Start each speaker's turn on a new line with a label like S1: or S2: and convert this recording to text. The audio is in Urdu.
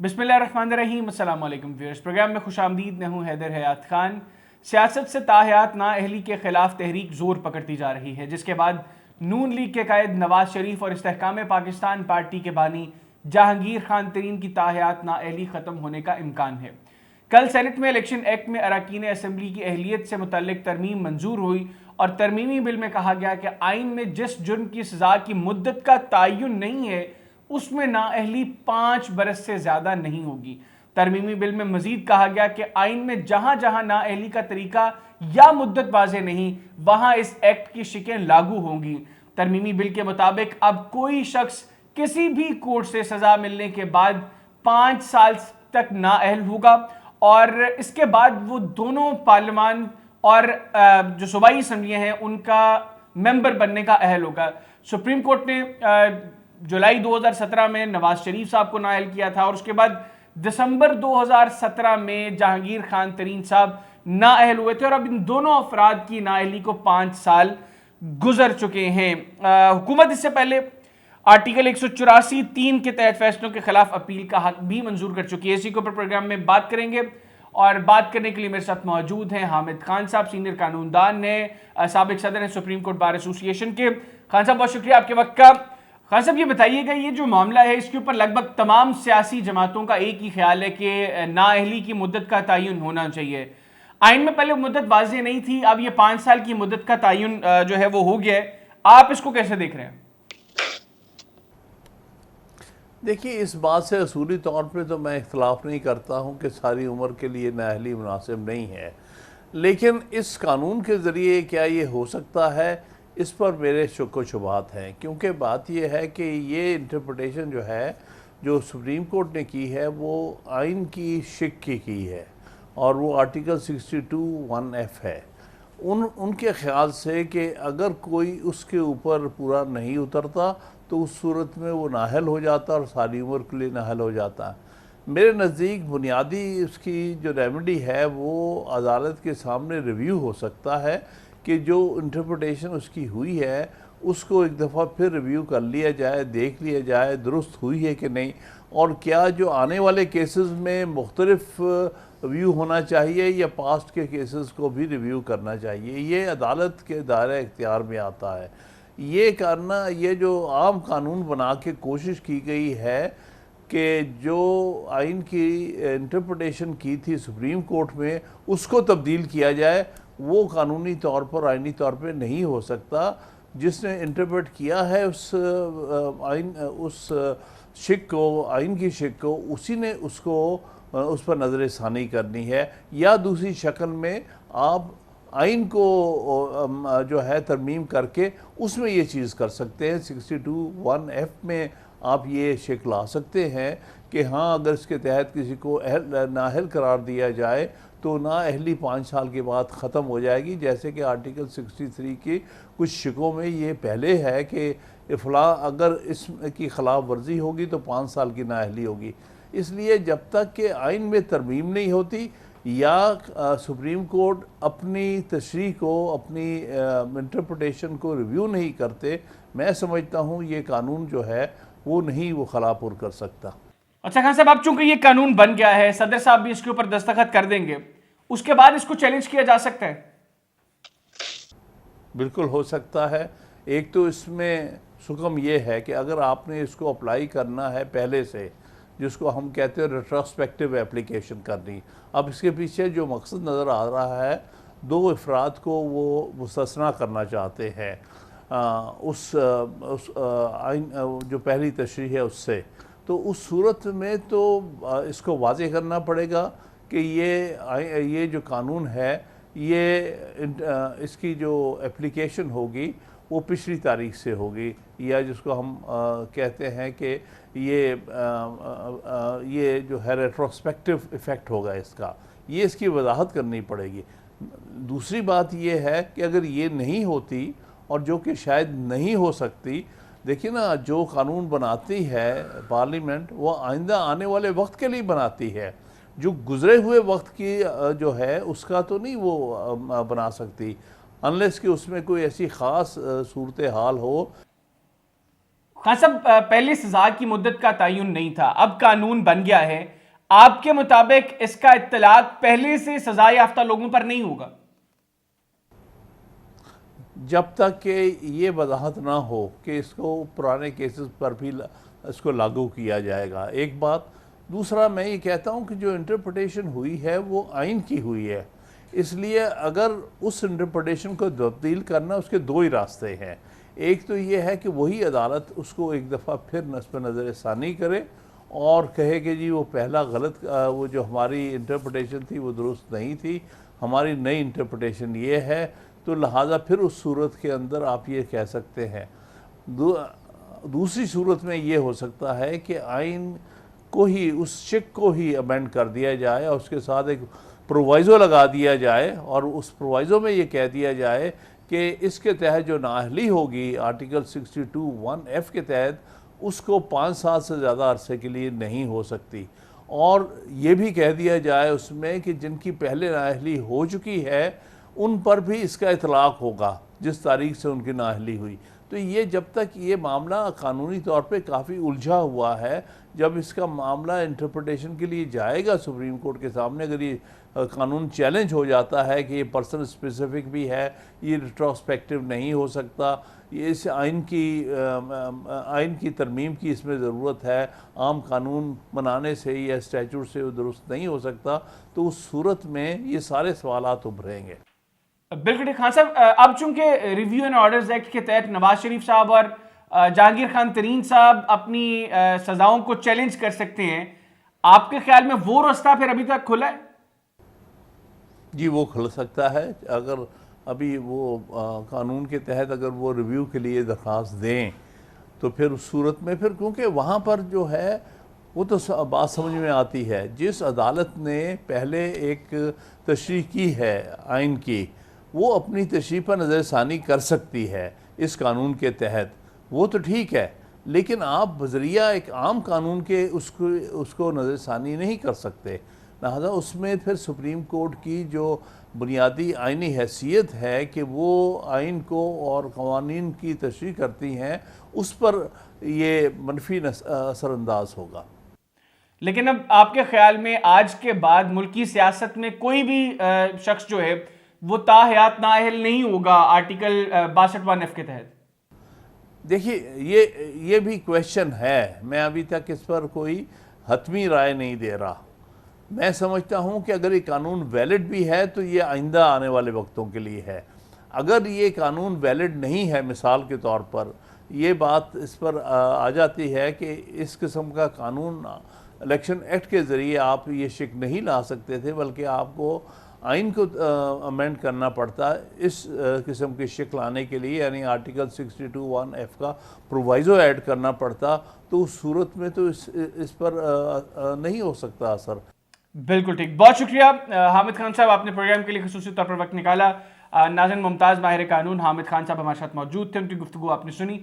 S1: بسم اللہ الرحمن الرحیم۔ السلام علیکم ویورز، پروگرام میں خوش آمدید۔ میں ہوں حیدر حیات خان۔ سیاست سے تاحیات نااہلی کے خلاف تحریک زور پکڑتی جا رہی ہے، جس کے بعد نون لیگ کے قائد نواز شریف اور استحکام پاکستان پارٹی کے بانی جہانگیر خان ترین کی تاحیات نااہلی ختم ہونے کا امکان ہے۔ کل سینٹ میں الیکشن ایکٹ میں اراکین اسمبلی کی اہلیت سے متعلق ترمیم منظور ہوئی اور ترمیمی بل میں کہا گیا کہ آئین میں جس جرم کی سزا کی مدت کا تعین نہیں ہے اس میں نااہلی 5 برس سے زیادہ نہیں ہوگی۔ ترمیمی بل میں مزید کہا گیا کہ آئین میں جہاں جہاں نااہلی کا طریقہ یا مدت واضح نہیں، وہاں اس ایکٹ کی شکیں لاگو ہوں گی۔ ترمیمی بل کے مطابق اب کوئی شخص کسی بھی کورٹ سے سزا ملنے کے بعد 5 سال تک نااہل ہوگا اور اس کے بعد وہ دونوں پارلیمان اور جو صوبائی اسمبلیاں ہیں ان کا ممبر بننے کا اہل ہوگا۔ سپریم کورٹ نے جولائی 2017 میں نواز شریف صاحب کو نااہل کیا تھا اور اس کے بعد دسمبر 2017 میں جہانگیر خان ترین صاحب نااہل ہوئے تھے، اور اب ان دونوں افراد کی نااہلی کو 5 سال گزر چکے ہیں۔ حکومت اس سے پہلے آرٹیکل 184(3) کے تحت فیصلوں کے خلاف اپیل کا حق بھی منظور کر چکی ہے۔ اسی کے اوپر پروگرام میں بات کریں گے، اور بات کرنے کے لیے میرے ساتھ موجود ہیں حامد خان صاحب، سینئر قانون دان ہیں، سابق صدر ہیں سپریم کورٹ بار ایسوسی ایشن کے۔ خان صاحب بہت شکریہ آپ کے وقت کا۔ خان صاحب یہ بتائیے گا، یہ جو معاملہ ہے اس کے اوپر لگ بھگ تمام سیاسی جماعتوں کا ایک ہی خیال ہے کہ نااہلی کی مدت کا تعین ہونا چاہیے۔ آئین میں پہلے مدت واضح نہیں تھی، اب یہ 5 سال کی مدت کا تعین جو ہے وہ ہو گیا ہے، آپ اس کو کیسے دیکھ رہے ہیں؟
S2: دیکھیے، اس بات سے اصولی طور پہ تو میں اختلاف نہیں کرتا ہوں کہ ساری عمر کے لیے نااہلی مناسب نہیں ہے، لیکن اس قانون کے ذریعے کیا یہ ہو سکتا ہے، اس پر میرے شک و شبہات ہیں، کیونکہ بات یہ ہے کہ یہ انٹرپریٹیشن جو ہے جو سپریم کورٹ نے کی ہے وہ آئین کی شک کی ہے، اور وہ آرٹیکل 62(1)(f) ہے۔ ان کے خیال سے کہ اگر کوئی اس کے اوپر پورا نہیں اترتا تو اس صورت میں وہ نااہل ہو جاتا اور ساری عمر کے لیے نااہل ہو جاتا۔ میرے نزدیک بنیادی اس کی جو ریمیڈی ہے وہ عدالت کے سامنے ریویو ہو سکتا ہے کہ جو انٹرپریٹیشن اس کی ہوئی ہے اس کو ایک دفعہ پھر ریویو کر لیا جائے، دیکھ لیا جائے درست ہوئی ہے کہ نہیں، اور کیا جو آنے والے کیسز میں مختلف ریویو ہونا چاہیے یا پاسٹ کے کیسز کو بھی ریویو کرنا چاہیے۔ یہ عدالت کے دائرہ اختیار میں آتا ہے۔ یہ کرنا، یہ جو عام قانون بنا کے کوشش کی گئی ہے کہ جو آئین کی انٹرپریٹیشن کی تھی سپریم کورٹ میں اس کو تبدیل کیا جائے، وہ قانونی طور پر آئینی طور پہ نہیں ہو سکتا۔ جس نے انٹرپریٹ کیا ہے اس شک کو، آئین کی شک کو، اسی نے اس پر نظر ثانی کرنی ہے، یا دوسری شکل میں آپ آئین کو جو ہے ترمیم کر کے اس میں یہ چیز کر سکتے ہیں۔ 62(1)(f) میں آپ یہ شک لا سکتے ہیں کہ ہاں اگر اس کے تحت کسی کو نااہل قرار دیا جائے تو نااہلی 5 سال کے بعد ختم ہو جائے گی، جیسے کہ آرٹیکل 63 کی کچھ شکوں میں یہ پہلے ہے کہ فلاں اگر اس کی خلاف ورزی ہوگی تو 5 سال کی نااہلی ہوگی۔ اس لیے جب تک کہ آئین میں ترمیم نہیں ہوتی یا سپریم کورٹ اپنی تشریح کو، اپنی انٹرپریٹیشن کو ریویو نہیں کرتے، میں سمجھتا ہوں یہ قانون جو ہے وہ نہیں وہ خلا پر کر سکتا۔
S1: اچھا خان صاحب، اب چونکہ یہ قانون بن گیا ہے، صدر صاحب بھی اس کے اوپر دستخط کر دیں گے، اس کے بعد اس کو چیلنج کیا جا سکتا ہے؟
S2: بالکل ہو سکتا ہے۔ ایک تو اس میں حکم یہ ہے کہ اگر آپ نے اس کو اپلائی کرنا ہے پہلے سے، جس کو ہم کہتے ہیں ریٹروسپیکٹیو اپلیکیشن کرنی، اب اس کے پیچھے جو مقصد نظر آ رہا ہے، 2 افراد کو وہ مستثنیٰ کرنا چاہتے ہیں اس آئین جو پہلی تشریح ہے اس سے، تو اس صورت میں تو اس کو واضح کرنا پڑے گا کہ یہ جو قانون ہے یہ اس کی جو اپلیکیشن ہوگی وہ پچھلی تاریخ سے ہوگی، یا جس کو ہم کہتے ہیں کہ یہ جو ہے ریٹروسپیکٹیو ایفیکٹ ہوگا اس کا، یہ اس کی وضاحت کرنی پڑے گی۔ دوسری بات یہ ہے کہ اگر یہ نہیں ہوتی، اور جو کہ شاید نہیں ہو سکتی، دیکھیں نا، جو قانون بناتی ہے پارلیمنٹ وہ آئندہ آنے والے وقت کے لیے بناتی ہے، جو گزرے ہوئے وقت کی جو ہے اس کا تو نہیں وہ بنا سکتی، انلیس کہ اس میں کوئی ایسی خاص صورتحال ہو۔
S1: خان صاحب پہلے سزا کی مدت کا تعین نہیں تھا، اب قانون بن گیا ہے، آپ کے مطابق اس کا اطلاق پہلے سے سزا یافتہ لوگوں پر نہیں ہوگا؟
S2: جب تک کہ یہ وضاحت نہ ہو کہ اس کو پرانے کیسز پر بھی اس کو لاگو کیا جائے گا، ایک بات۔ دوسرا میں یہ کہتا ہوں کہ جو انٹرپریٹیشن ہوئی ہے وہ آئین کی ہوئی ہے، اس لیے اگر اس انٹرپریٹیشن کو تبدیل کرنا، اس کے دو ہی راستے ہیں۔ ایک تو یہ ہے کہ وہی عدالت اس کو ایک دفعہ پھر نصب نظر ثانی کرے اور کہے کہ جی وہ پہلا غلط، وہ جو ہماری انٹرپریٹیشن تھی وہ درست نہیں تھی، ہماری نئی انٹرپریٹیشن یہ ہے، تو لہٰذا پھر اس صورت کے اندر آپ یہ کہہ سکتے ہیں۔ دوسری صورت میں یہ ہو سکتا ہے کہ آئین کو ہی، اس شک کو ہی امینڈ کر دیا جائے اور اس کے ساتھ ایک پرووائزو لگا دیا جائے، اور اس پرووائزو میں یہ کہہ دیا جائے کہ اس کے تحت جو نااہلی ہوگی آرٹیکل 62(1)(f) کے تحت، اس کو 5 سال سے زیادہ عرصے کے لیے نہیں ہو سکتی، اور یہ بھی کہہ دیا جائے اس میں کہ جن کی پہلے نااہلی ہو چکی ہے ان پر بھی اس کا اطلاق ہوگا جس تاریخ سے ان کی نااہلی ہوئی۔ تو یہ جب تک یہ معاملہ قانونی طور پہ کافی الجھا ہوا ہے، جب اس کا معاملہ انٹرپریٹیشن کے لیے جائے گا سپریم کورٹ کے سامنے، اگر یہ قانون چیلنج ہو جاتا ہے کہ یہ پرسن اسپیسیفک بھی ہے، یہ ریٹروسپیکٹیو نہیں ہو سکتا، یہ اس آئین کی ترمیم کی اس میں ضرورت ہے، عام قانون بنانے سے یا اسٹیچوٹ سے وہ درست نہیں ہو سکتا، تو اس صورت میں یہ سارے سوالات ابھریں گے۔
S1: بالکل ٹھیک۔ خان صاحب اب چونکہ ریویو اینڈ آرڈرز ایکٹ کے تحت نواز شریف صاحب اور جہانگیر خان ترین صاحب اپنی سزاؤں کو چیلنج کر سکتے ہیں، آپ کے خیال میں وہ راستہ پھر ابھی تک کھلا ہے؟
S2: جی وہ کھل سکتا ہے، اگر ابھی وہ قانون کے تحت اگر وہ ریویو کے لیے درخواست دیں تو پھر اس صورت میں پھر، کیونکہ وہاں پر جو ہے وہ تو بات سمجھ میں آتی ہے، جس عدالت نے پہلے ایک تشریح کی ہے آئین کی، وہ اپنی تشریح پر نظر ثانی کر سکتی ہے اس قانون کے تحت، وہ تو ٹھیک ہے، لیکن آپ بذریعہ ایک عام قانون کے اس کو نظر ثانی نہیں کر سکتے، لہذا اس میں پھر سپریم کورٹ کی جو بنیادی آئینی حیثیت ہے کہ وہ آئین کو اور قوانین کی تشریح کرتی ہیں، اس پر یہ منفی اثر انداز ہوگا۔
S1: لیکن اب آپ کے خیال میں آج کے بعد ملکی سیاست میں کوئی بھی شخص جو ہے وہ تاحیات نااہل نہیں ہوگا آرٹیکل 62(1)(f) کے تحت؟
S2: دیکھیے یہ بھی کویشچن ہے، میں ابھی تک اس پر کوئی حتمی رائے نہیں دے رہا۔ میں سمجھتا ہوں کہ اگر یہ قانون ویلڈ بھی ہے تو یہ آئندہ آنے والے وقتوں کے لیے ہے، اگر یہ قانون ویلڈ نہیں ہے، مثال کے طور پر یہ بات اس پر آ جاتی ہے کہ اس قسم کا قانون الیکشن ایکٹ کے ذریعے آپ یہ شک نہیں لا سکتے تھے، بلکہ آپ کو آئین کو امینڈ کرنا پڑتا اس قسم کی شک لانے کے لیے، یعنی آرٹیکل 62(1)(f) کا پرووائزو ایڈ کرنا پڑتا، تو اس صورت میں تو اس پر نہیں ہو سکتا اثر۔
S1: بالکل ٹھیک، بہت شکریہ حامد خان صاحب، آپ نے پروگرام کے لیے خصوصی طور پر وقت نکالا۔ ناظرین، ممتاز ماہر قانون حامد خان صاحب ہمارے ساتھ موجود تھے، ان کی گفتگو آپ نے سنی۔